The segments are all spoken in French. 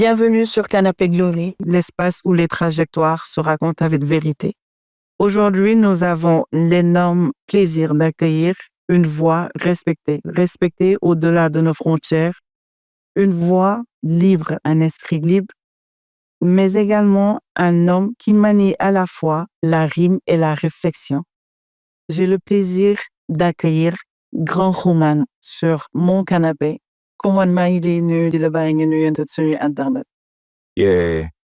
Bienvenue sur Canapé Glory, l'espace où les trajectoires se racontent avec vérité. Aujourd'hui, nous avons l'énorme plaisir d'accueillir une voix respectée au-delà de nos frontières, une voix libre, un esprit libre, mais également un homme qui manie à la fois la rime et la réflexion. J'ai le plaisir d'accueillir Grand Xuman sur mon canapé. Xuman maa ngi lay nuyu di la bàyyi nga nuyante suñu internet.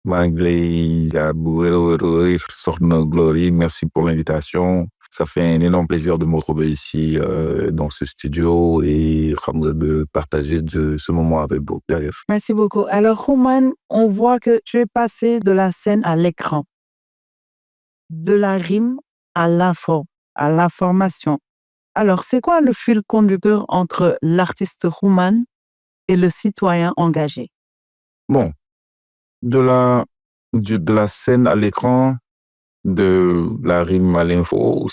maa ngi lay jaar bu wér Soxna Glory, merci pour l'invitation. Ça fait un énorme plaisir de me retrouver ici dans ce studio et de partager ce moment avec vous. Merci beaucoup. Alors, Xuman, on voit que tu es passé de la scène à l'écran, de la rime à l'info, à l'information. Alors, c'est quoi le fil conducteur entre l'artiste Xuman et le citoyen engagé? Bon, de la scène à l'écran, de la rime à l'info,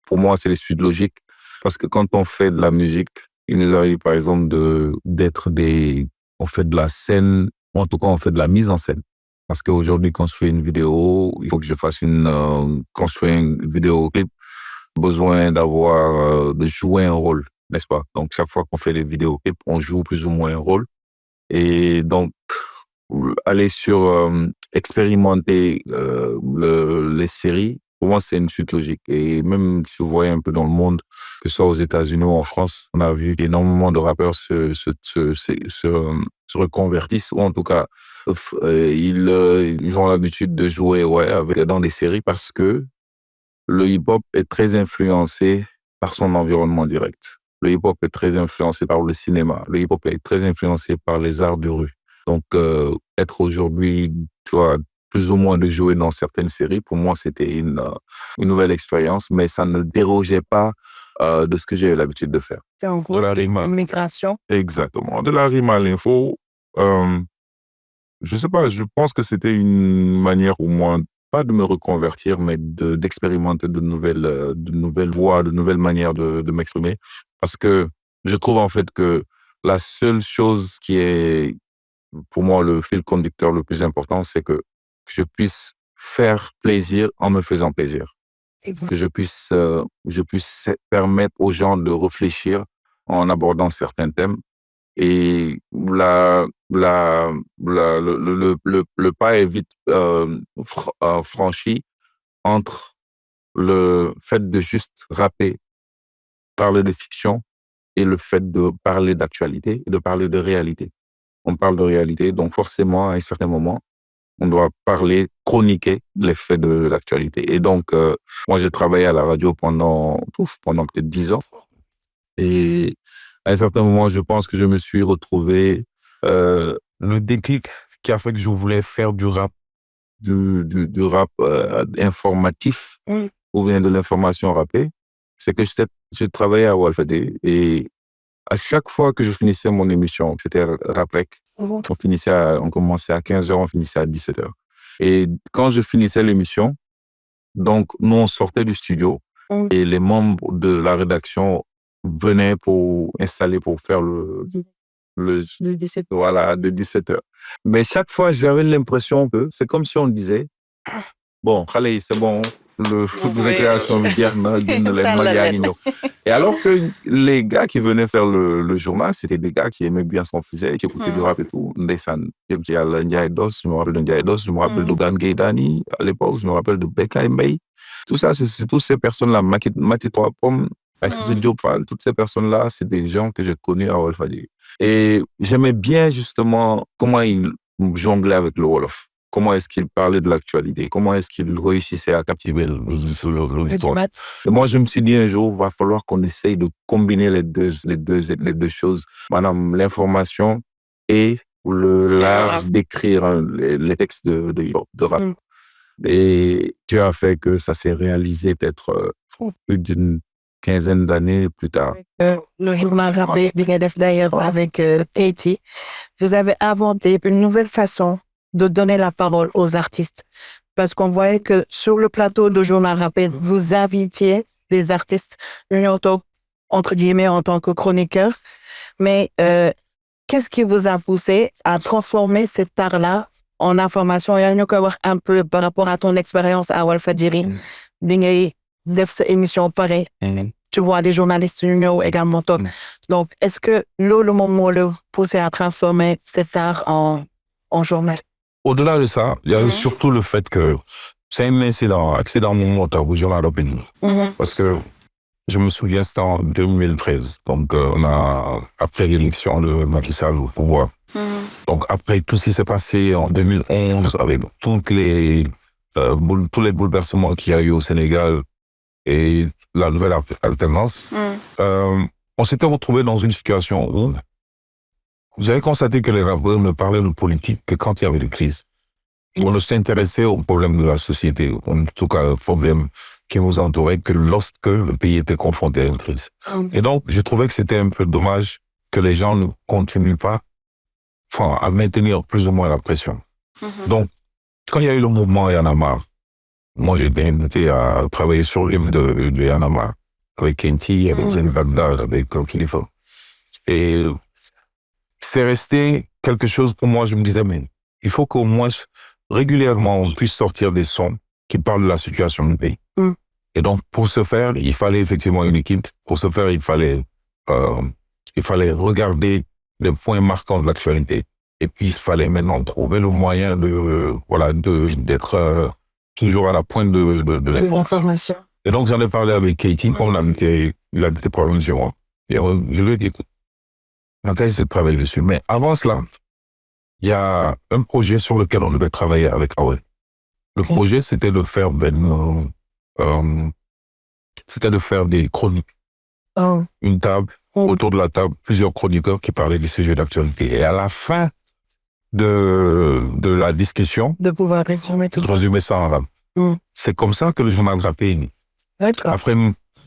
pour moi, c'est les suites logiques. Parce que quand on fait de la musique, il nous arrive, par exemple, on fait de la scène, ou en tout cas, on fait de la mise en scène. Parce qu'aujourd'hui, quand je fais une vidéo, il faut que je fasse quand je fais une vidéoclip, besoin de jouer un rôle, n'est-ce pas? Donc, chaque fois qu'on fait des vidéoclips, on joue plus ou moins un rôle. Et donc, aller sur expérimenter les séries, pour moi, c'est une suite logique. Et même si vous voyez un peu dans le monde, que ce soit aux États-Unis ou en France, on a vu qu'énormément de rappeurs se reconvertissent, ou en tout cas, ils ont l'habitude de jouer dans des séries parce que le hip-hop est très influencé par son environnement direct. Le hip-hop est très influencé par le cinéma. Le hip-hop est très influencé par les arts de rue. Donc, être aujourd'hui, tu vois, plus ou moins de jouer dans certaines séries, pour moi, c'était une nouvelle expérience, mais ça ne dérogeait pas de ce que j'ai l'habitude de faire. C'est en gros une migration. Exactement. De la rime à l'info, je sais pas, je pense que c'était une manière au moins, pas de me reconvertir, mais d'expérimenter de nouvelles voies, de nouvelles manières de m'exprimer. Parce que je trouve en fait que la seule chose qui est, pour moi, le fil conducteur le plus important, c'est que je puisse faire plaisir en me faisant plaisir. Que je puisse permettre aux gens de réfléchir en abordant certains thèmes. Et le pas est vite franchi entre le fait de juste rapper, parler de fiction, et le fait de parler d'actualité et de parler de réalité. On parle de réalité, donc forcément, à un certain moment, on doit chroniquer les faits de l'actualité. Et donc, moi, j'ai travaillé à la radio pendant peut-être 10 ans. Et à un certain moment, je pense que je me suis retrouvé le déclic qui a fait que je voulais faire du rap, du rap informatif, ou bien de l'information rappée. C'est que j'ai travaillé à Walfadé et à chaque fois que je finissais mon émission, c'était Raprec, on commençait à 15h, on finissait à 17h. Et quand je finissais l'émission, donc nous on sortait du studio et les membres de la rédaction venaient pour installer, pour faire le 17h. Voilà, de 17h. Mais chaque fois, j'avais l'impression que c'est comme si on disait, bon, allez, c'est bon, le foot de récréation, et alors que les gars qui venaient faire le journal, c'était des gars qui aimaient bien ce qu'on faisait, qui écoutaient du rap et tout. Ndeysaan, je me rappelle de Ndiaye Dos, je me rappelle de Dan Gaydani à l'époque, je me rappelle de Beka Mbaye. Tout ça, c'est toutes ces personnes-là, Mati Trois Pommes, Aïssou Diop Fall, toutes ces personnes-là, c'est des gens que j'ai connus à Walfadjri. Et j'aimais bien justement comment ils jonglaient avec le Wolof. Comment est-ce qu'il parlait de l'actualité? Comment est-ce qu'il réussissait à captiver l'auditoire? Et moi, je me suis dit un jour, il va falloir qu'on essaye de combiner les deux choses. Madame, l'information et l'art d'écrire les textes de rap. Et tu as fait que ça s'est réalisé peut-être plus d'une quinzaine d'années plus tard. Le journal rappé d'ailleurs avec Katie, vous avez inventé une nouvelle façon de donner la parole aux artistes. Parce qu'on voyait que sur le plateau de Journal Rappé, vous invitiez des artistes, entre guillemets, en tant que chroniqueurs. Mais qu'est-ce qui vous a poussé à transformer cet art-là en information? Il y a ñu koy wax un peu par rapport à ton expérience à Walfadjri. Bi ngay def sa émission pare. Tu vois des journalistes yu ñëw également toog. Donc, est-ce que loolu moom moo la poussé à transformer cet art en journal? Au-delà de ça, il y a surtout le fait que c'est un accident mondial au journal d'opinion. Parce que je me souviens, c'était en 2013. Donc, après l'élection de Macky Sall au pouvoir. Donc, après tout ce qui s'est passé en 2011, avec tous les bouleversements qu'il y a eu au Sénégal et la nouvelle alternance, on s'était retrouvé dans une situation où j'avais constaté que les rappeurs ne parlaient de politique que quand il y avait des crises. On ne s'intéressait aux problèmes de la société, en tout cas aux problèmes qui nous entouraient, que lorsque le pays était confronté à une crise. Et donc, je trouvais que c'était un peu dommage que les gens ne continuent pas à maintenir plus ou moins la pression. Donc, quand il y a eu le mouvement Y en a marre, moi j'ai été invité à travailler sur le livre de Y en a marre, avec Kenty, avec Zen Bagdad, avec Khalifa. Et c'est resté quelque chose pour moi, je me disais, mais il faut qu'au moins régulièrement on puisse sortir des sons qui parlent de la situation du pays. Et donc, pour ce faire, il fallait effectivement une équipe. Pour ce faire, il fallait regarder les points marquants de l'actualité. Et puis, il fallait maintenant trouver le moyen d'être toujours à la pointe de l'information. Et donc, j'en ai parlé avec Katie, il a été problème chez moi. Et je lui ai dit, écoute, on a essayé de travailler dessus. Mais avant cela, il y a un projet sur lequel on devait travailler avec Awe. Le projet, c'était de faire des chroniques. Une table, autour de la table, plusieurs chroniqueurs qui parlaient des sujets d'actualité. Et à la fin de la discussion, de pouvoir résumer ça en rap. C'est comme ça que le journal rappé est né. Après,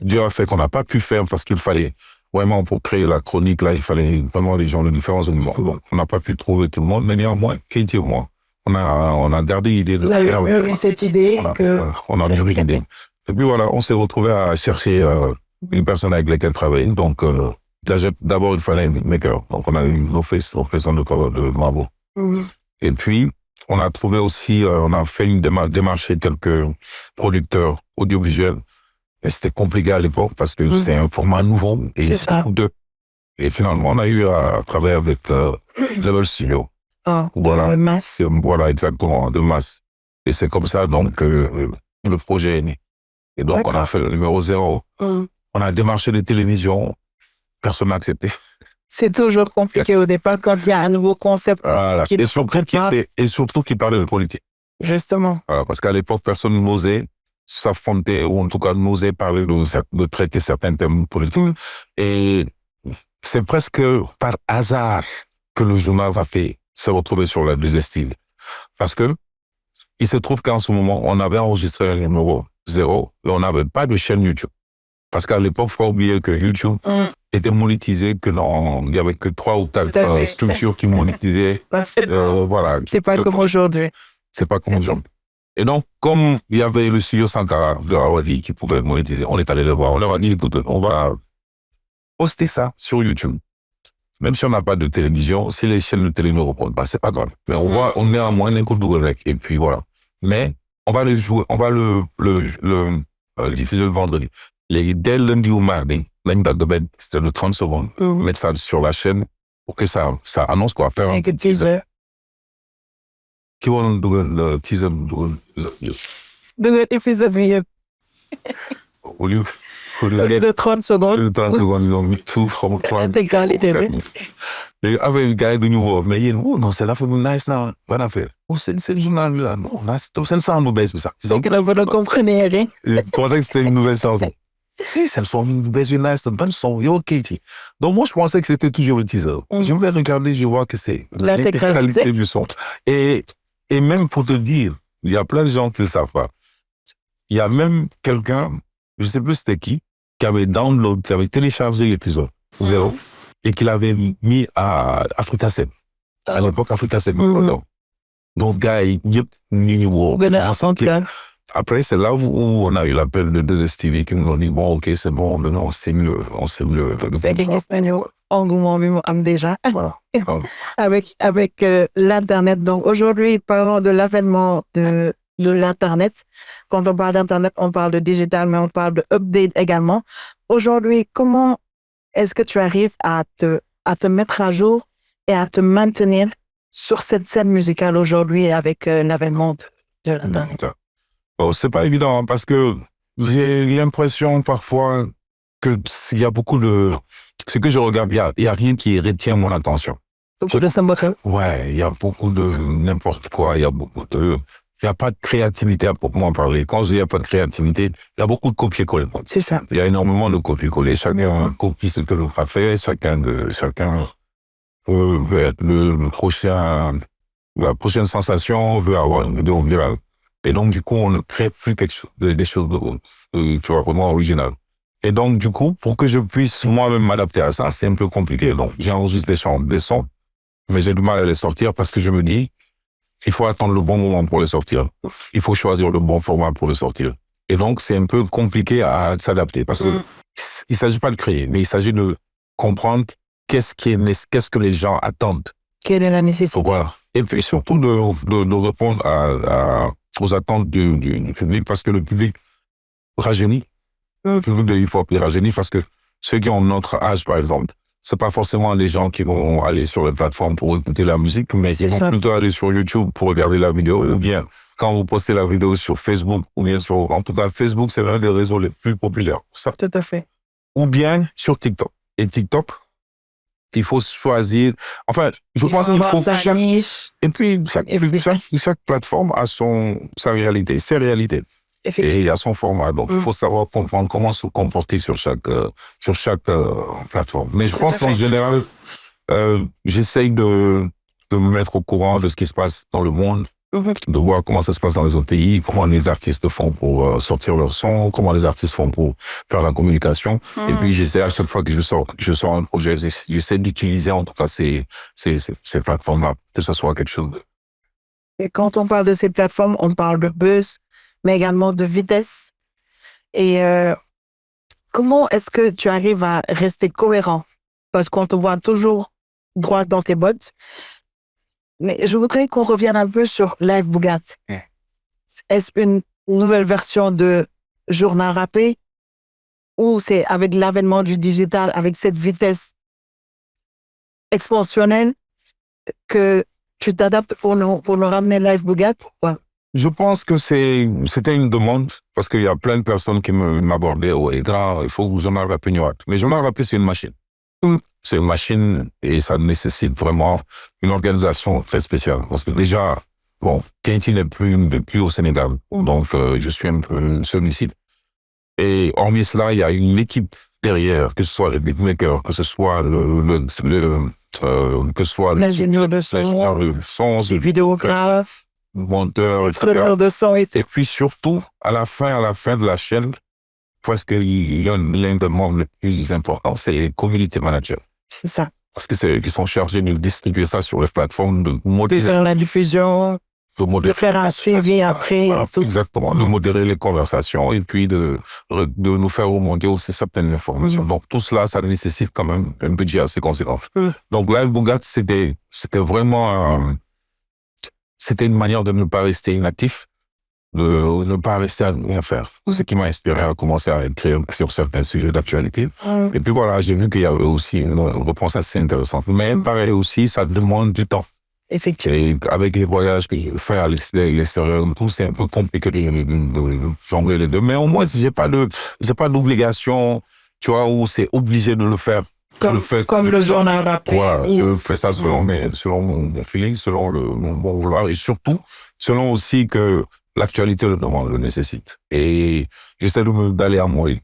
Dieu a fait qu'on n'a pas pu faire parce qu'il fallait vraiment, pour créer la chronique, là, il fallait vraiment des gens de différents horizons. Bon, on n'a pas pu trouver tout le monde, mais néanmoins, Katie et moi, on a gardé l'idée de faire. Vous avez eu cette idée on a eu l'idée. Et puis voilà, on s'est retrouvé à chercher une personne avec laquelle travailler. Donc, d'abord, il fallait un maker. Donc, on a eu nos faisons de Bravo. Et puis, on a trouvé aussi, on a fait une démarche chez quelques producteurs audiovisuels. Et c'était compliqué à l'époque parce que c'est un format nouveau. Et finalement, on a eu à travailler avec Level Studio. Voilà. Masse. Voilà, exactement, de masse. Et c'est comme ça, donc, le projet est né. Et donc, on a fait le numéro 0. On a démarché les télévisions. Personne n'a accepté. C'est toujours compliqué au départ quand il y a un nouveau concept. Voilà. Et surtout qui parlait de politique. Justement. Voilà, parce qu'à l'époque, personne n'osait s'affronter, ou en tout cas n'osait parler de traiter certains thèmes politiques. Et c'est presque par hasard que le journal rappé s'est retrouvé sur la deuxième. Parce que il se trouve qu'en ce moment, on avait enregistré un numéro 0 et on n'avait pas de chaîne YouTube. Parce qu'à l'époque, il faut pas oublier que YouTube était monétisé il y avait que 3 ou 4 structures qui monétisaient. Voilà. C'est pas comme aujourd'hui. C'est pas comme aujourd'hui. Et donc, comme il y avait le studio Sankara de Awadi qui pouvait monétiser, on est allé le voir. On leur a dit, écoute, on va poster ça sur YouTube. Même si on n'a pas de télévision, si les chaînes de télé ne reprennent pas, c'est pas grave. Mais on est à moins d'un coup de rec. Et puis voilà. Mais on va le jouer, on va le diffuser le vendredi. Dès lundi ou mardi, c'était de 30 secondes. Mettre ça sur la chaîne pour que ça annonce quoi. Faire un teaser. Qui va le teaser de l'épisode. Au lieu de 30 secondes. De 30 secondes, ils ont mis tout. Intégralité. Et avec le gars de nouveau, mais il dit, oh non, c'est la femme nice là. Bonne affaire. Oh, c'est le journal là. Non, c'est le son de baisse, ça. C'est que la bonne ne comprenait rien. Je pensais que c'était une nouvelle chanson. Et c'est le son de baisse, nice, bonne son. Yo, Katie. Donc moi, je pensais que c'était toujours le teaser. Je vais regarder, je vois que c'est l'intégralité du son. Et même pour te dire, il y a plein de gens qui ne le savent pas. Il y a même quelqu'un, je ne sais plus c'était qui avait téléchargé l'épisode 0 et qui l'avait mis à Africa 7. À l'époque, Africa 7. Donc, gars, après, c'est là où on a eu l'appel de 2STV qui nous ont dit, bon, ok, c'est bon, maintenant, on signe le engouement bi mu am déjà Voilà. avec l'Internet. Donc aujourd'hui, parlons de l'avènement de l'Internet. Quand on parle d'Internet, on parle de digital, mais on parle de update également. Aujourd'hui, comment est-ce que tu arrives à te mettre à jour et à te maintenir sur cette scène musicale aujourd'hui avec l'avènement de l'Internet? Bon, c'est pas évident hein, parce que j'ai l'impression parfois que il y a beaucoup de... Ce que je regarde, il y a rien qui retient mon attention. Ouais, il y a beaucoup de n'importe quoi, il y a beaucoup de... Il n'y a pas de créativité à proprement parler. Quand je dis il n'y a pas de créativité, il y a beaucoup de copier-coller. C'est ça. Il y a énormément de copier-coller. Chacun copie ce que l'autre a fait, chacun veut être le prochain, la prochaine sensation, veut avoir une vidéo virale. Et donc, du coup, on ne crée plus quelque chose, des choses tu vois, vraiment originales. Et donc, du coup, pour que je puisse moi-même m'adapter à ça, c'est un peu compliqué. Donc, j'enregistre des sons, mais j'ai du mal à les sortir parce que je me dis, il faut attendre le bon moment pour les sortir. Il faut choisir le bon format pour les sortir. Et donc, c'est un peu compliqué à s'adapter parce que il s'agit pas de créer, mais il s'agit de comprendre qu'est-ce que les gens attendent. Quelle est la nécessité? Voilà. Et puis surtout de répondre aux attentes du public parce que le public rajeunit. Le public de hip-hop est rajeuni parce que ceux qui ont notre âge, par exemple, c'est pas forcément les gens qui vont aller sur les plateformes pour écouter la musique, mais ils vont plutôt aller sur YouTube pour regarder la vidéo, ou bien quand vous postez la vidéo sur Facebook, ou bien en tout cas, Facebook, c'est l'un des réseaux les plus populaires. Ça. Tout à fait. Ou bien sur TikTok. Et TikTok, il faut choisir, enfin, je pense qu'il faut et puis chaque plateforme a sa réalité, ses réalités. Et il y a son format, donc il faut savoir comprendre comment se comporter sur chaque plateforme. Mais je pense qu'en général, j'essaye de me mettre au courant de ce qui se passe dans le monde, de voir comment ça se passe dans les autres pays, comment les artistes font pour sortir leur son, comment les artistes font pour faire la communication. Et puis j'essaie à chaque fois que je sors un projet, j'essaie d'utiliser en tout cas ces plateformes-là, que ce soit quelque chose de... Et quand on parle de ces plateformes, on parle de buzz, mais également de vitesse. Et comment est-ce que tu arrives à rester cohérent? Parce qu'on te voit toujours droit dans tes bottes. Mais je voudrais qu'on revienne un peu sur Live Bugatti. Est-ce une nouvelle version de journal rappé ou c'est avec l'avènement du digital, avec cette vitesse expansionnelle que tu t'adaptes pour nous ramener Live Bugatti? Ouais. Je pense que c'était une demande parce qu'il y a plein de personnes qui m'abordaient. Oh, il faut que journal rappé ñëwaat. Mais journal rappé, c'est une machine. C'est une machine et ça nécessite vraiment une organisation très spéciale. Parce que déjà, bon, Keïti n'est plus au Sénégal. Donc, je suis un peu sollicite. Et hormis cela, il y a une équipe derrière, que ce soit les beatmakers, que ce soit l'ingénieur de son, les vidéographes, monteur, etc. de son, etc. Et puis surtout, à la fin de la chaîne, parce que l'un des membres les plus importants, c'est les community managers. C'est ça. Parce que c'est eux qui sont chargés de distribuer ça sur les plateformes, de faire la diffusion, de faire un suivi après. Voilà, exactement, de modérer les conversations et puis de nous faire remonter aussi certaines informations. Donc tout cela, ça nécessite quand même un budget assez conséquent. Donc Live Bugatti, c'était vraiment... c'était une manière de ne pas rester inactif, de ne pas rester à rien faire. Ce qui m'a inspiré à commencer à écrire sur certains sujets d'actualité. Et puis voilà, j'ai vu qu'il y avait aussi une réponse assez intéressante. Mais pareil aussi, ça demande du temps. Effectivement. Et avec les voyages que je fais à l'extérieur, tout, c'est un peu compliqué de jongler les deux. Mais au moins, j'ai pas d'obligation, tu vois, où c'est obligé de le faire. Comme le journal rappé. Ouais, je fais ça selon mon feeling, selon mon bon vouloir et surtout, selon aussi que l'actualité le demande, le nécessite. Et j'essaie d'aller à moi. Et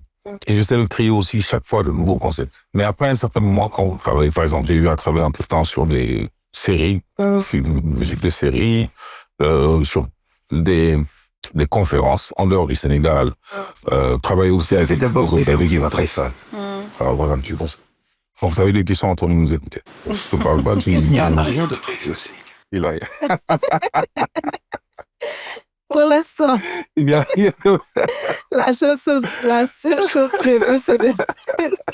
j'essaie de créer aussi chaque fois de nouveaux concepts. Mais après un certain moment, quand on travaille, par exemple, j'ai eu à travailler un peu de temps sur des séries, musique de séries, sur des conférences en dehors du Sénégal, travailler aussi avec... C'est d'abord avec votre iPhone. Alors voilà, tu penses. Donc, ça veut dire qu'ils sont en train de nous écouter. Je ne parle pas de... Il n'y en a rien de prévu aussi. Il a... Pour l'instant, Il y a... la seule chose prévue,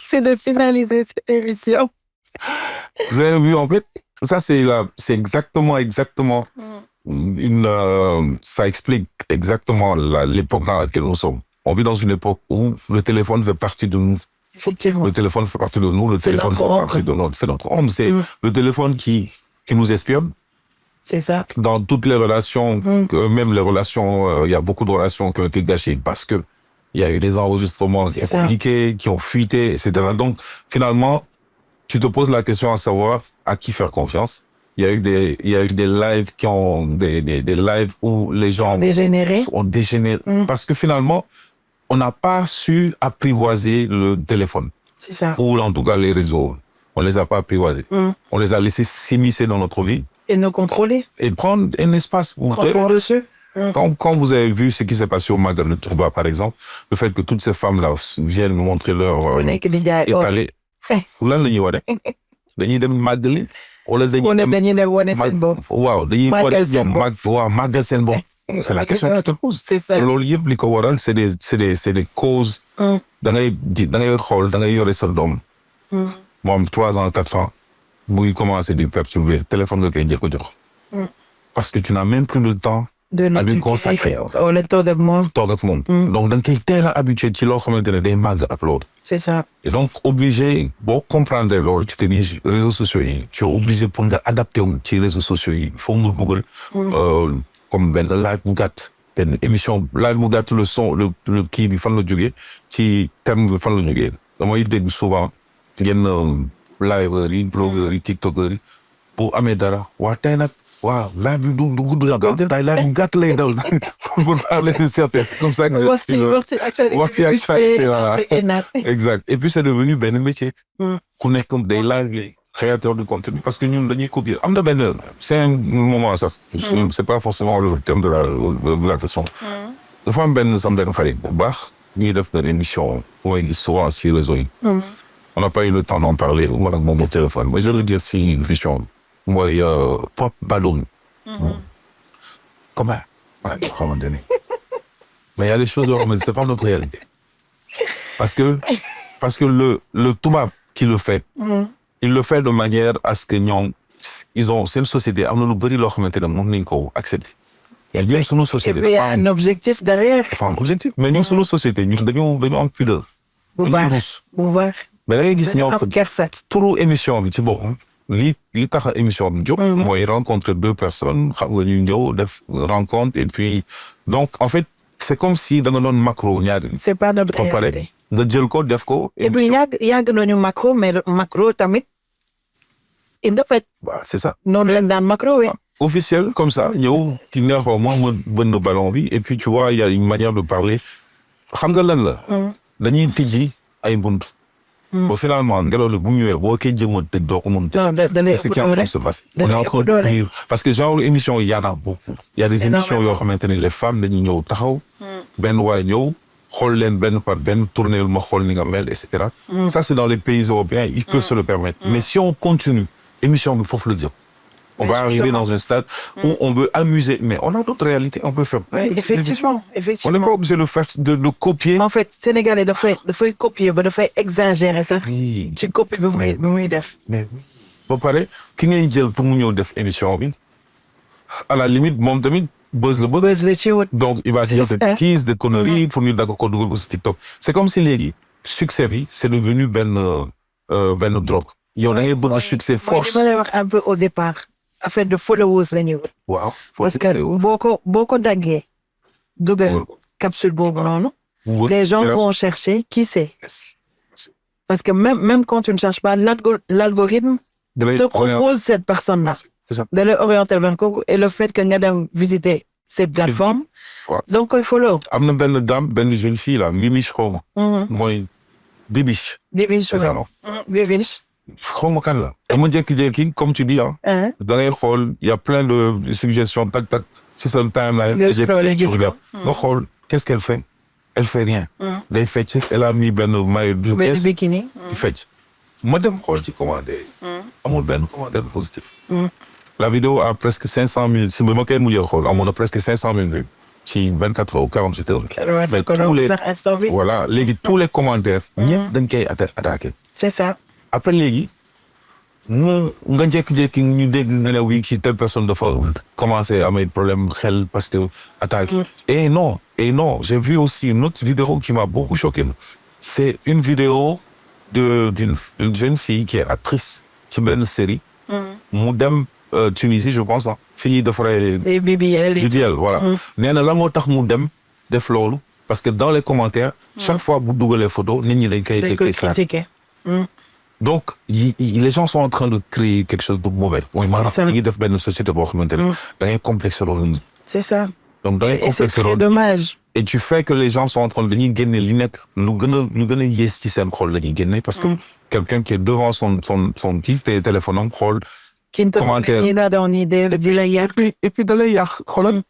c'est de finaliser cette émission. Vous avez vu, en fait, ça, c'est exactement ça explique exactement l'époque dans laquelle nous sommes. On vit dans une époque où le téléphone fait partie de nous. Effectivement. Le téléphone fait partie de nous, le téléphone fait partie de nous. C'est notre homme, c'est le téléphone qui nous espionne. C'est ça. Dans toutes les relations, même les relations, il y a beaucoup de relations qui ont été gâchées parce que il y a eu des enregistrements qui ont compliqués, qui ont fuité, etc. Donc, finalement, tu te poses la question à savoir à qui faire confiance. Il y a eu des lives qui ont, des lives où les gens ont dégénéré. Parce que finalement, on n'a pas su apprivoiser le téléphone. C'est ça. Ou en tout cas les réseaux. On les a pas apprivoisés. On les a laissés s'immiscer dans notre vie. Et nous contrôler. Et prendre un espace. Prendre dessus. Quand vous avez vu ce qui s'est passé au Magal de Tourba, par exemple, le fait que toutes ces femmes-là viennent montrer leur étalé. Lan la ñuy wane dañuy dem màggali wala dañuy dem waaw dañuy màggal seen bopp. C'est la question que tu te poses. C'est ça. Loolu yëpp li ko waral c'est des causes. da ngay xool da ngay yore sa doom. moom 3 ans 4 ans muy commencer di perturber téléphone nga koy njëkk a jox. parce que tu n'as même plus le temps. à lui consacrer. wala toog ak moom. donc da nga koy teel a habitué ci loo xamante ne day màgg ak loolu. c'est ça. Et donc, obligé, bon, comprendre loolu, tu te dis, réseaux sociaux, tu es obligé pour adapter aux réseaux sociaux, il faut Google, comme ben live mu gàtt, ben émission live mu gàtt le son, le kii bi fan la jógee, ci thème bi fan la jógee. damay dégg souvent yenn liveurs yi, blogueurs yi, tiktokers yi, bu amee dara, waa tey nag, waaw live bi du gudd la tey live mu gàtt lay daw pour parler de certains. Comme ça que waxtu actualité, voilà. Exact. Et puis c'est devenu ben métier. Ku nekk comme des live créateurs de contenu parce que ñun dañuy copier. Am na benn c'est un moment ça. C'est pas forcément le terme de la question. Dafa am benn xarit bu baax ñuy def une émission mooy souvent sur les réseaux yi. On n'a pas eu le temps d'en parler ou avec mon téléphone. Moi je veux dire si une émission mooy Pop Ballon. Comment? Ouais, à un moment donné. Mais il y a des choses mais c'est pas notre réalité. Parce que le tubaab qui le fait, il le fait de manière à ce que c'est une société, am na lu bëri loo xamante ne mën nañ ko accéder. Il y a une société. Et puis il y a un objectif derrière. Enfin, un objectif. Mais ñun suñu société, ñun dañoo am pudeur. bu baax. Mais da ngay gis ñoom turu émission bi ci boppam. li tax émission bi jóg. mooy rencontrer 2 personnes xam nga ñu ñëw def rencontre et puis donc en fait c'est comme si da nga doon macro ñaari. c'est pas notre réalité. nga jël ko def ko. et puis yàgg nañu macro mais macro tamit indi fait. waaw c'est ça. noonu lañ daan macro oui. officiel comme ça ñëw ci neexoo ma bënn ballon bi et puis tu vois il y a une manière de parler xam nga lan la. dañuy tijji ay bunt. Bon, finalement, ngelaw li bu ñëwee boo koy jëmoon tëj doo ko mën. C'est ce qui est en train de se passer. On est en train de vivre parce que genre émission il y en a beaucoup. Il y a des émissions yoo xamante ne les femmes dañuy ñëw taxaw. benn waay ñëw xool leen benn par benn tourner ma xool ni nga mel et cetera. Ça c'est dans les pays européens ils peuvent se le permettre. Mais si on continue émission bi foofu la jëm. On va arriver dans un stade où on veut amuser, mais on a d'autres réalités, on peut faire. Oui, effectivement. On n'est pas obligé de le copier. En fait, Sénégalais dafay copier ba dafay exagérer ça. Oui. Tu copies bi muy def. Mais ba pare ki ngay jël pour mu ñëw def émission bi à la limite moom tamit buzz la ci wut. donc il va dire des bêtises, des conneries pour ñu dagg ko dugal ko si TikTok. C'est comme si léegi succès bi c'est devenu benn drogue. yow da ngay bëgg un succès force. Moi, je vais wax un peu au départ. Affaire de followers la ñuy wut. waaw parce que boo ko daggee. dugal capsule boobu noonu. les gens vont chercher qui c'est. parce que même quand tu ne cherches pas l'algorithme te propose cette personne-là. de les orienter vers kooku et le fait que nga dem visiter ces plateformes. donc koy follow. am na benn jeune fille là Mimiche xaw ma. mooy Bibiche. Bibiche waaw Bibiche. xaw ma kan la. dama jékki-jékki comme tu dis ah. da ngay xool y a plein de suggestions tac si sa timeline. nga xool qu'est-ce qu'elle fait. Elle fait rien. day fecc elle a mis benn maillot de bikini. di fecc. ma dem xool ci commentaire. amul benn commentaire positif. la vidéo a presque 500 000 si ma koy mujjee xool amoon na presque 500 000 vues. ci 24 heures ou 48 heures. mais tous les commentaires. ñëpp dañ koy attaqué. c'est ça. Après léegi nga jékki-jékki ñu dégg nga ne oui ci telle personne dafa commencé à avoir problème xel parce que attaque. Et non, j'ai vu aussi une autre vidéo qui m'a beaucoup choqué. C'est une vidéo d'une jeune fille qui est actrice ci benn série. mu dem Tunisie je pense fille de frère BBL voilà. nee na la moo tax mu dem def loolu parce que dans les commentaires chaque fois bu dugalee photo nit ñi dañ koy critiquer. Donc les gens sont en train de créer quelque chose de mauvais. mooy maanaam ñi def benn société boo xamante ne da ngay complexer loolu. C'est ça. Donc da ngay complexer loolu. Et c'est très dommage. Et tu fais que les gens sont en train de dañuy génne li nekk lu gën a yées ci seen xol la ñuy génne parce que quelqu'un qui est devant son kii téléphone am xool. commentaire et puis da lay yàq xoolal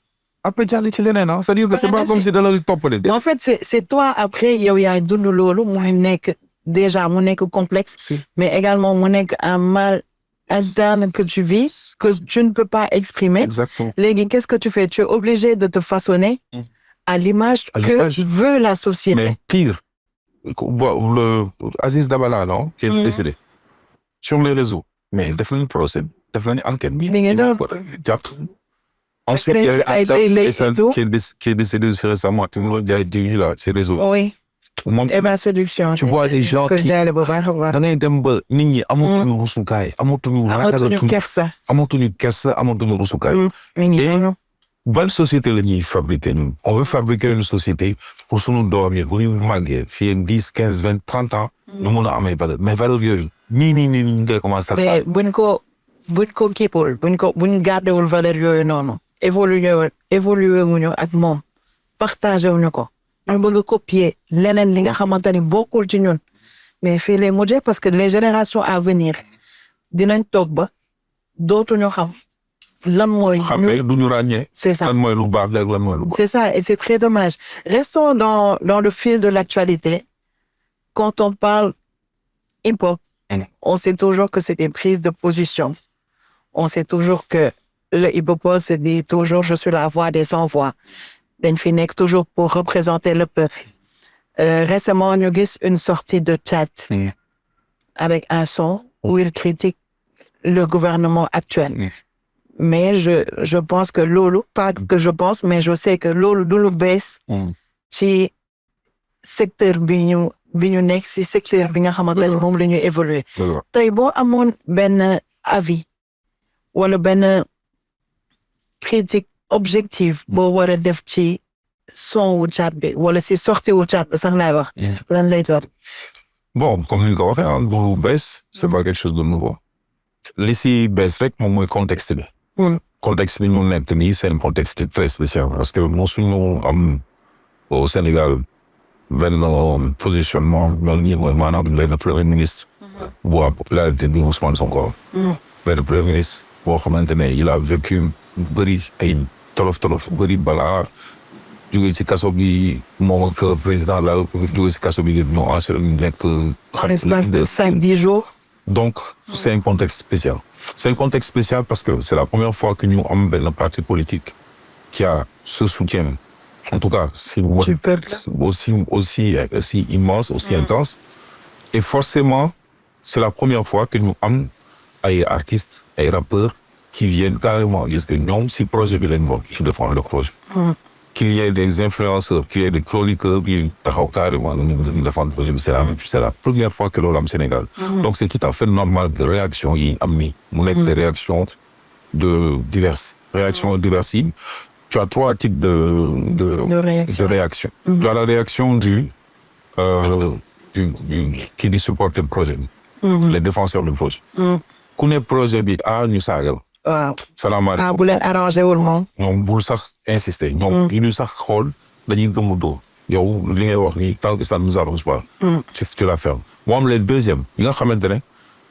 après jàll ci leneen c'est-à-dire que c'est pas comme si da la toppale. En fait c'est toi après yow yaay dund loolu mu nekk déjà mu nekk complexe. Mais également mu nekk un mal interne que tu vis que tu ne peux pas exprimer. Exactement. Léegi qu'est-ce que tu fais? Tu es obligé de te façonner à l'image que veut la société. Mais pire, le Aziz Dabala, non, qui est décédé sur les réseaux. Mais def nañu procès, def nañu enquête bi. Ensuite, il y a qui est décédé récemment. Tu me dis là, ces réseaux. Oui. Eh ben, séduction. Tu vois les gens qui da ngay dem ba nit ñi amatuñu rusukaay, amatuñu kersa, amatuñu rusukaay. Et belle société la ñuy fabriquer ñun. On veut fabriquer une société pour sunu doom yi bu ñu màggee fii 10, 15, 20, 30 ans. ñu mun a amee valeur mais valeur yooyu ñii ngay commencer à mais buñ ko kippul buñ gardewul valeur yooyu noonu évoluer wuñu ak moom partager wuñu ko ñu bëgg a copier leneen li nga xamante ni bokkul ci ñun mais fii lay mujjee parce que les générations à venir dinañ toog ba dootuñu xam lan mooy duñu ràññee. C'est ça. Lan mooy lu baax lan mooy lu baax. C'est ça et c'est très dommage. Restons dans le fil de l'actualité. Quand on parle hip-hop, on sait toujours que c'est des prises de position. On sait toujours que le hip-hop, c'est dit toujours je suis la voix des sans-voix. Dañ fi nekk toujours pour représenter le peuple. Récemment, ñu gis une sortie de Chat avec un son où il critique le gouvernement actuel. Mais je pense que loolu, pas que je pense, mais je sais que loolu du lu bees ci secteur bi ñu nekk ci secteur bi nga xamante ne moom la ñuy évoluer. Tey boo amoon benn avis wala benn critique objective boo war a def ci son wu Chat bi wala ci sortie wu Chat bi sax laay wax. lan lay doon. Bon comme ni nga ko waxee lu bees c'est pas quelque chose de nouveau. li ci bees rek moom mooy contexte bi. Contexte bi ñu nekk nii c'est un contexte très spécial parce que mosuñu am au Sénégal benn positionnement mel nii mooy maanaam benn premier ministre bu am popularité bi Ousmane Sonko. benn premier ministre boo xamante ne il a vécu bëri ay tolof bëri balaa jóge ci kaso bi moom ak président la jóge ci kaso bi ñu assuré nekk. En l'espace de 5-10 jours. Donc c'est un contexte spécial. C'est un contexte spécial parce que c'est la première fois que nous avons un parti politique qui a ce soutien. En tout cas, c'est aussi immense, aussi intense. Et forcément, c'est la première fois que nous avons des artistes, des rappeurs qui viennent carrément dire que nous, si projet de l'envoi, qui défendent le projet. Qu'il y ait des influenceurs, qu'il y ait des chroniqueurs qui carrément défendent le projet. C'est la première fois que l'on l'a au Sénégal. Donc c'est tout à fait normal de réaction. Il y a des réactions diverses. Réactions diverses. Tu as 3 types de réactions. Tu as la réaction qui dit supporter le projet. Les défenseurs du projet. Qu'on ait projet, nous savons. Bu leen arrangé wul moom. ñoom bul sax insister. ñoom ñu sax xool dañuy gëm a dóor. yow li ngay wax nii tant que ça nous arrange pas. tu la fermes. moo am les deuxièmes yi nga xamante ne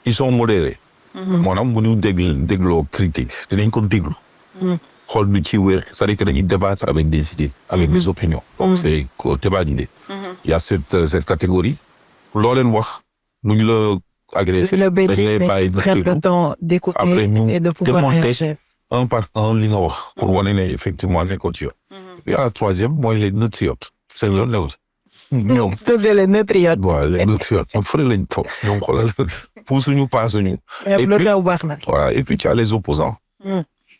ils sont modérés. maanaam bu ñu dégloo critique dinañ ko déglu. xool lu ci wér c'est-à-dire que dañuy débattre avec des idées avec des opinions. donc c'est débat d'idées. Il y a cette catégorie. loo leen wax nu ñu la agressé. Le prendre le temps d'écouter et de pouvoir réagir. Un par un, li nga wax pour wane ne effectivement nekkoon ci yoon. Il y a la troisième mooy les neutriotes. C'est loolu la aussi. ñoom les neutriotes. waaw les neutriotes ñoom fële lañ toog ñoom xoolal pousse-nous, passe-nous. Et puis, voilà, et puis tu as les opposants.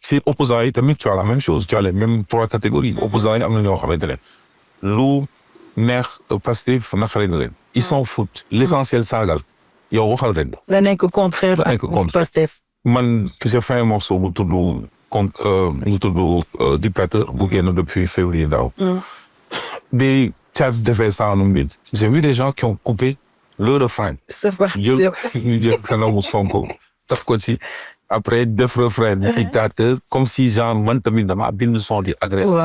Si opposants yi tamit tu as la même chose, tu as les mêmes 3 catégories. Opposants yi am na ñoo xamante ne lu neex Pastef naqari na leen. Ils s'en foutent. L'essentiel saagal. yow waxal ren. la nekk contraire ak Pastef. Man j'ai fait un morceau bu tudd dictateur bu génn depuis février daaw. Des Tchad defee ça nu mbir. J'ai vu des gens qui ont coupé le refrain. C'est vrai. jël kanamu Sonko taf ko ci après def refrain dictateur comme si genre man tamit dama bind son di agressé.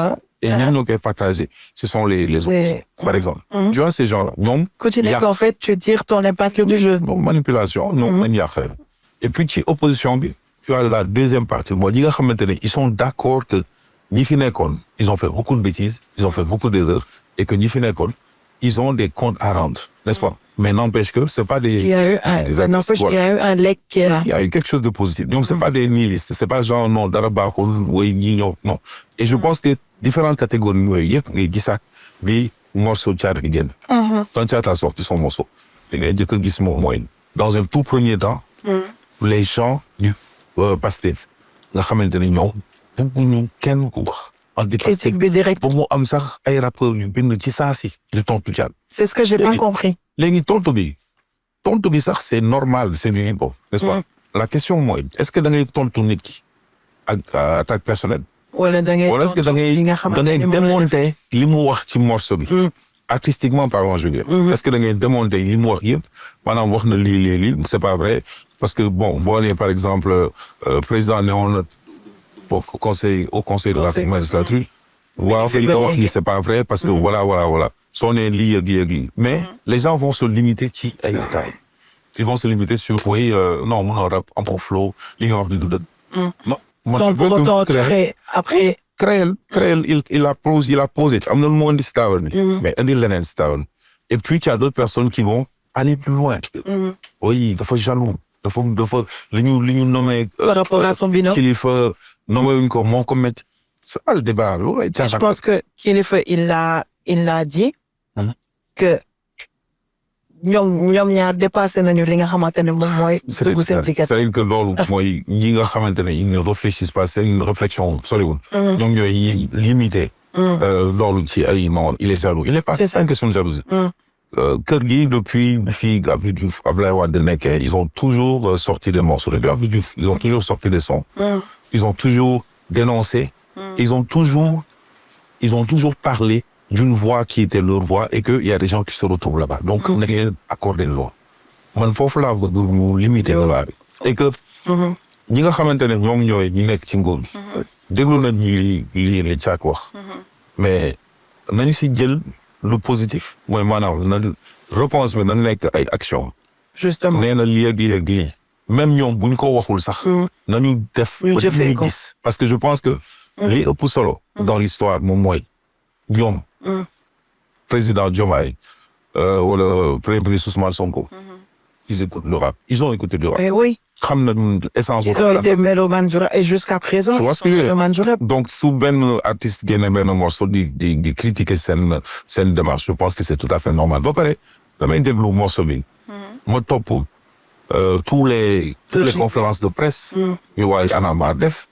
Et ñan ñoo koy partagé. Ce sont les autres, par exemple. Tu vois ces gens-là. ñoom. Continue qu'en fait tu tires ton impact du jeu. Donc manipulation. ñoom lañ yàq. Et puis ci opposition bi. Tu as la deuxième partie. Moi ñi nga xamante ne ils sont d'accord que ñi fi nekkoon ils ont fait beaucoup de bêtises, ils ont fait beaucoup d'erreurs et que ñi fi nekkoon ils ont des comptes à rendre, n'est-ce pas? Mais n'empêche que c'est pas des. Il y a eu un leak qui est là. Il y a eu quelque chose de positif. Donc c'est pas des nihilistes, c'est pas genre non dara baaxul way ñi ñoo non. Et je pense que différentes catégories yooyu yëpp ngay gisaat bi morceau Tchad gi génn. Quand Tchad a sorti son morceau, da ngay jëkk a gis moom mooy dans un tout premier temps. Les gens du Pastef nga xamante ne ñoom bëgguñu kenn ku wax. Critique bi direct. Ba mu am sax ay rappeurs yu bind ci saa si di tontu Tchad. C'est ce que j'ai pas compris. léegi tontu bi sax c'est normal c'est du hip-hop, n'est-ce pas? La question mooy est-ce que da ngay tontu nit ki ak attaque personnelle. wala est-ce que da ngay démonter li mu wax ci morceau bi. Artistiquement parlant, je veux dire. Est-ce que da ngay démonter li mu wax yëpp maanaam wax na lii c'est pas vrai parce que bon boo nee par exemple président ne woon na au conseil de la magistrature. waaw li nga wax ni c'est pas vrai parce que voilà. soo nee lii ak lii mais les gens vont se limiter ci ay détails. Ils vont se limiter sur non mon rap en bon flow li nga wax di du dëgg. Non. Sans pour autant créer après. Créel il a posé am na lu mu indi si taawal ni mais indi leneen si taawal et puis tu as d'autres personnes qui vont aller plus loin. Oui dafa jaloux dafa li ñu nommé. Par rapport à son binôme. Kilifa nommé wuñ ko moo ko métti. C'est pas le débat. Je pense que Kilifa il l'a dit. Que ñoom ñaar dépassé nañu li nga xamante ne moom mooy. dugg seen diggante. c'est-à-dire que loolu mooy ñi nga xamante ne ils ne réfléchissent pas c'est une réflexion soriwul. ñoom ñooy limité. loolu ci ay non il est jaloux. Il est pas c'est une question de jalousie. Kër gi depuis fii Abdou Diouf Abdoulaye Wade nekkee ils ont toujours sorti des morceaux depuis Abdou Diouf ils ont toujours sorti des sons. Ils ont toujours dénoncé. Ils ont toujours parlé d'une voix qui était leur voix et que il y a des gens qui se retrouvent là-bas. Donc on a accordé le droit. Man foofu laa bëgg mu limiter la bi et que ñi nga xamante ne ñoom ñooy ñi nekk ci nguur gi déglu nañ ñuy lii li Tchad wax mais nañu si jël lu positif mooy maanaam na réponse bi nañ nekk ay action justement nee na lii ak lii même ñoom buñ ko waxul sax nañu def ba ñuy gis parce que je pense que li ëpp solo dans l'histoire moom mooy ñoom président Diomaye wala premier ministre Ousmane Sonko ils écoutent le rap ils ont écouté du rap. Oui. xam nañu essence. Ils ont été mélomanes du rap et jusqu'à présent. ils sont mélomanes du rap. Donc su benn artiste génne benn morceau di critiquer seen démarche je pense que c'est tout à fait normal ba pare damay déglu morceau bi. ma topp tous les conférences de presse. yu waa Y'en a marre def.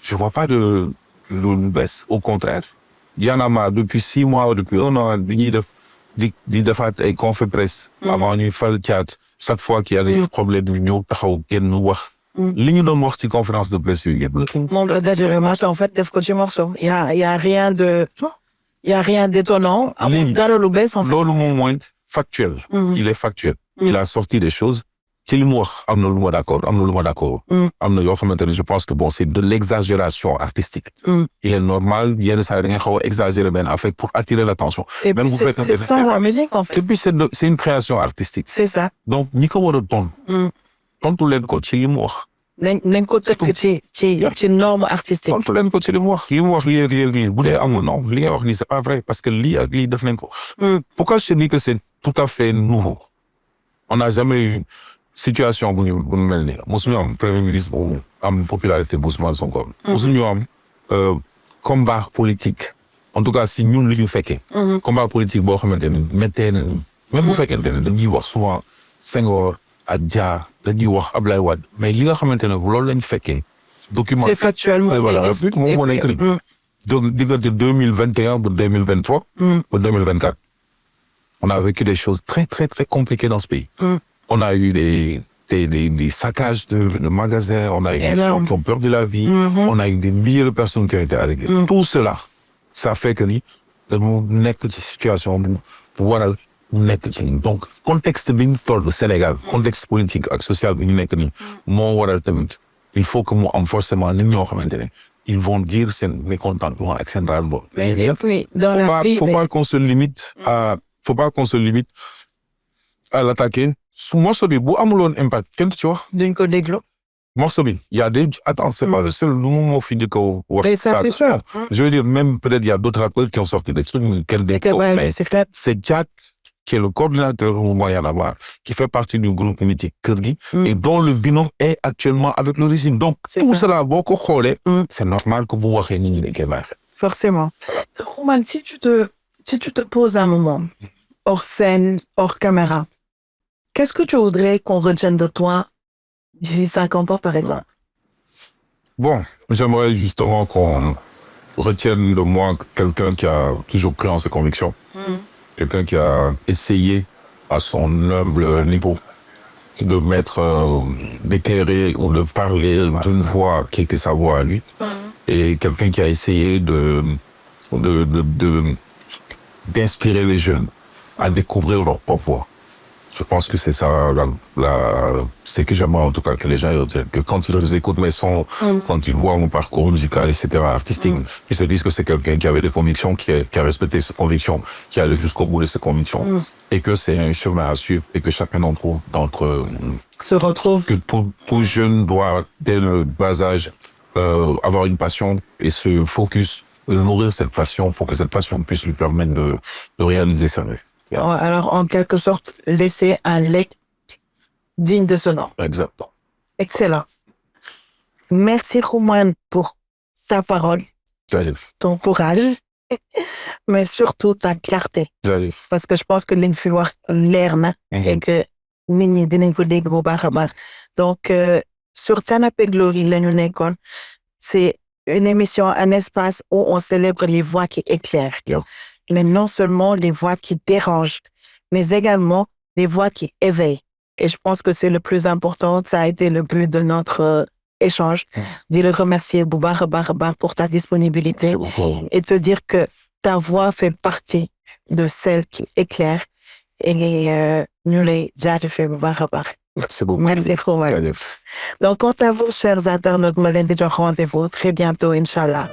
je vois pas de lu bees au contraire. Y'en a marre depuis 6 mois ou depuis 1 an bi ñuy def di defaat ay conférence presse. avant ñuy fal Tchad chaque fois qu'il y a des problèmes ñu ñëw taxaw kenn wax. li ñu doon wax ci conférence de presse yu yëpp. moom la date de remarque en fait def ko ci morceau. il y a rien d'étonnant. amul dara lu bees en fait. loolu moom mooy factuel. Il est factuel. Il a sorti des choses. ci li mu wax am na lu ma d'accord am na yoo xamante ne je pense que bon c'est de l'exagération artistique. Il est normal yenn saa yi da nga xaw a exagérer benn affaire pour attirer l'attention. Et puis c'est ça la musique en fait. Et puis c'est une création artistique. C'est ça. Donc ñi ko war a tontu leen ko ci li mu wax. nañ ko tëkk ci norme artistique. tontu leen ko ci li mu wax. li mu wax lii bu dee amul non li nga wax nii c'est pas vrai parce que lii ak lii def nañ ko. Pourquoi je te dis que c'est tout à fait nouveau. On n'a jamais eu situation bu ñu mel nii mosuñu am premier ministre bu am popularité bu Ousmane Sonko. mosuñu am combat politique en tout cas si ñun li ñu fekkee. combat politique boo xamante ne méttee na même bu fekkente ne dañuy wax souvent Senghor ak Dia dañuy wax Ablaye Wade mais li nga xamante ne loolu lañ fekkee document C'est factuellement. et voilà moom moo nekk nii donc diggante 2021 ba 2023 ba 2024 on a vécu des choses très très très compliquées dans ce pays. On a eu des saccages de magasins, on a eu des gens qui ont perdu la vie, on a eu des milliers de personnes qui ont été arrêtées. Tout cela, ça fait que ni dañu nekk ci situation bu waral nekk ci donc contexte bi ñu toll Sénégal contexte politique ak social bi ñu nekk nii moo waral tamit il faut que mu am forcément nit ñoo xamante ne ils vont dire seen mécontentement ak seen ras-le-bol. Oui, dans la vie. Faut pas qu'on se limite à l'attaquer. Su morceau bi bu amuloon impact kenn du ci wax. Duñ ko déglu. Morceau bi y a des attends c'est pas le seul lu moo fi di ko wax. Mais ça c'est sûr. Je veux dire même peut-être il y a d'autres rappeurs qui ont sorti des trucs kenn dégg ko mais c'est Jack qui est le coordinateur du mouvement Y en a marre qui fait partie du groupe mythique Kër Gi et dont le binôme est actuellement avec le régime donc tout cela boo ko xoolee c'est normal que bu waxee nit ñi dañ koy baax. Forcément. Roman, si tu te poses un moment hors scène, hors caméra, qu'est-ce que tu voudrais qu'on retienne de toi d'ici 50 ans, par exemple? Bon, j'aimerais justement qu'on retienne de moi quelqu'un qui a toujours cru en ses convictions. Quelqu'un qui a essayé à son humble niveau de d'éclairer ou de parler d'une voix qui était sa voix à lui. Et quelqu'un qui a essayé d'inspirer les jeunes à découvrir leur propre voix. Je pense que c'est ça, c'est que j'aimerais en tout cas que les gens retiennent, que quand ils écoutent mes sons, quand ils voient mon parcours musical, etc., artistique, ils se disent que c'est quelqu'un qui avait des convictions, qui a respecté ses convictions, qui allait jusqu'au bout de ses convictions, et que c'est un chemin à suivre, et que chacun d'entre se retrouve. Que tout jeune doit, dès le bas âge, avoir une passion et se focus, nourrir cette passion pour que cette passion puisse lui permettre de réaliser sa rêve. Alors, en quelque sorte, laisser un legs digne de ce nom. Exactement. Excellent. Merci, Roman, pour ta parole, ton courage, mais surtout ta clarté. Parce que je pense que liñ fi wax leer na et que nit ñi dinañ ko dégg bu baax a baax. Donc, sur Canapé Glory la ñu nekkoon, c'est une émission, un espace où on célèbre les voix qui éclairent. Mais non seulement les voix qui dérangent, mais également des voix qui éveillent. Et je pense que c'est le plus important. Ça a été le but de notre échange. De le remercier Bouba pour ta disponibilité et te dire que ta voix fait partie de celle qui éclaire. Et nous les jaajëfee Bouba. Merci beaucoup. Merci beaucoup. Donc, quant à vous, chers internautes, je vous donne rendez-vous très bientôt, Inch'Allah.